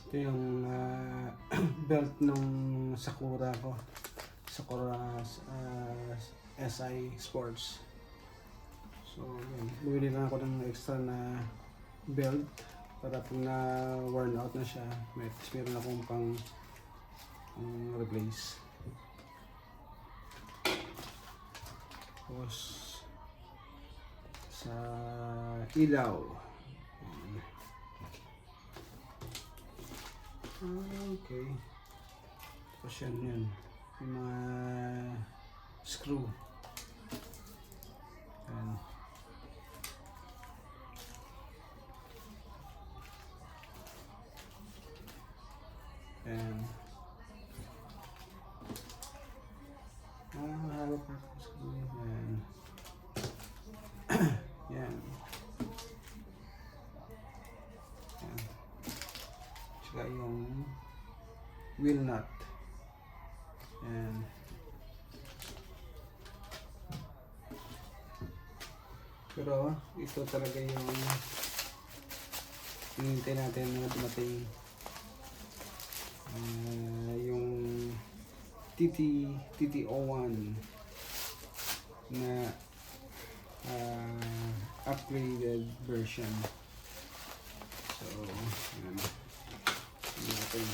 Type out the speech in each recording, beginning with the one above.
Ito yung belt nung Sakura ko. Sakura SI Sports. So, yun. Bumili lang ako ng extra na belt para pag na worn out na siya, meron akong pang replace. Tapos sa ilaw. Okay. Tapos yan. Yung mga screw. Yan. And hawak na ito screw. Yan. Yan. Yan. Tsaka yung wheel nut. Yan. Pero ito talaga yung hinihintay natin na dumating. Yung TT01 na upgraded version. So, yan. Natin.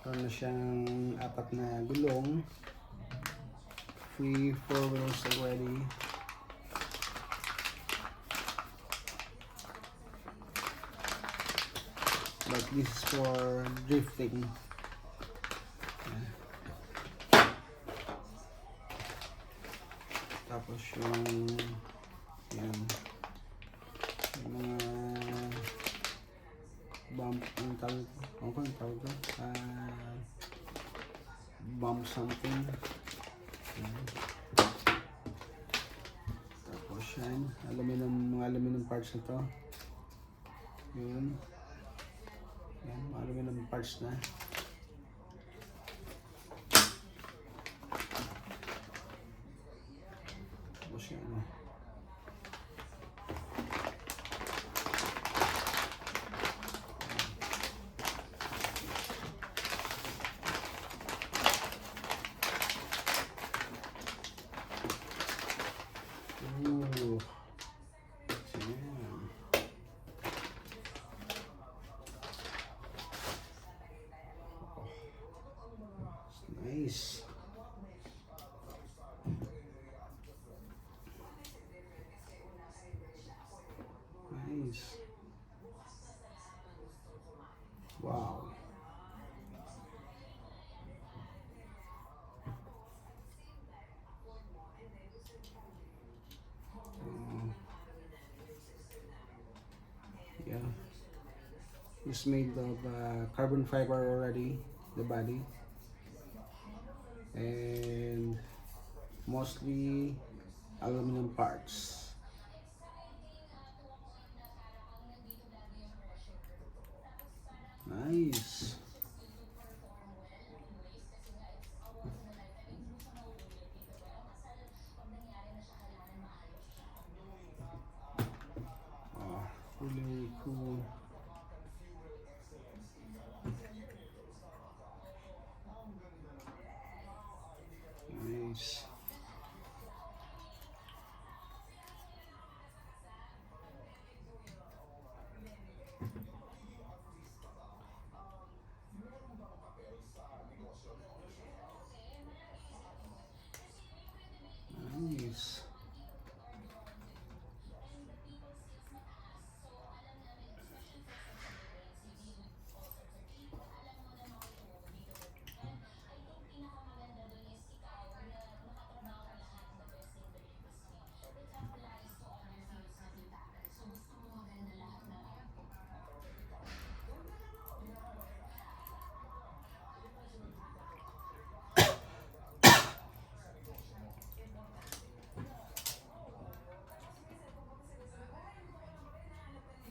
Meron na siyang 4 na gulong, free 4 wheels already. But this is for drifting. Tapos yung yan, yung mga bump, ang tawag ko, bump something. Yan. Tapos yan, mga aluminum parts na to. Yun. Yan, mga aluminum parts na. Tapos yan. Nice. Nice. Wow. Yeah. It's made of carbon fiber already, the body. And mostly aluminum parts. Nice. Oh, really cool. Nice. Nice.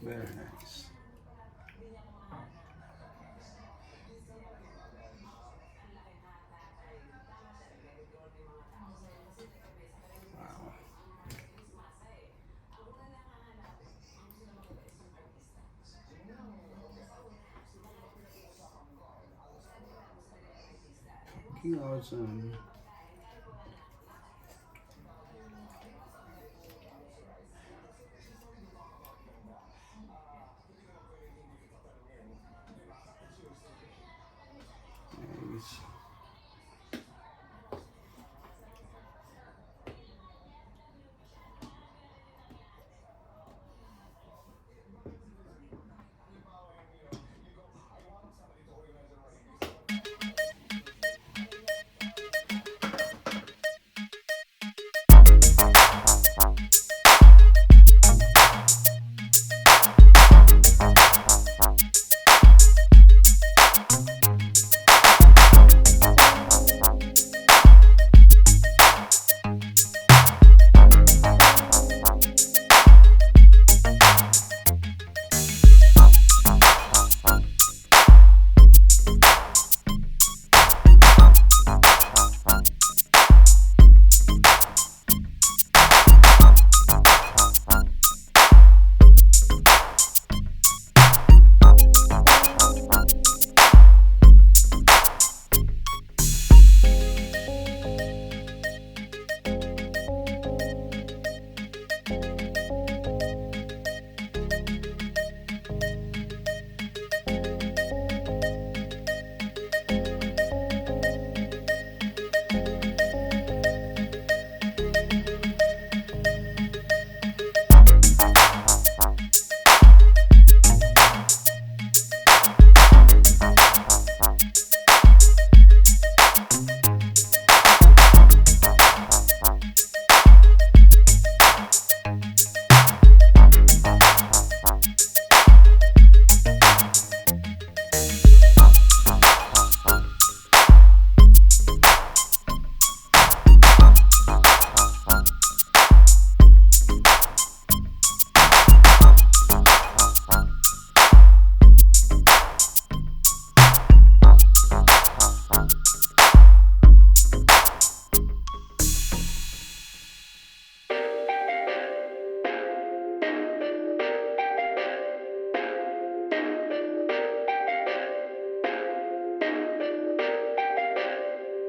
Very nice. Wow. Looking awesome. Nice.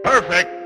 Perfect.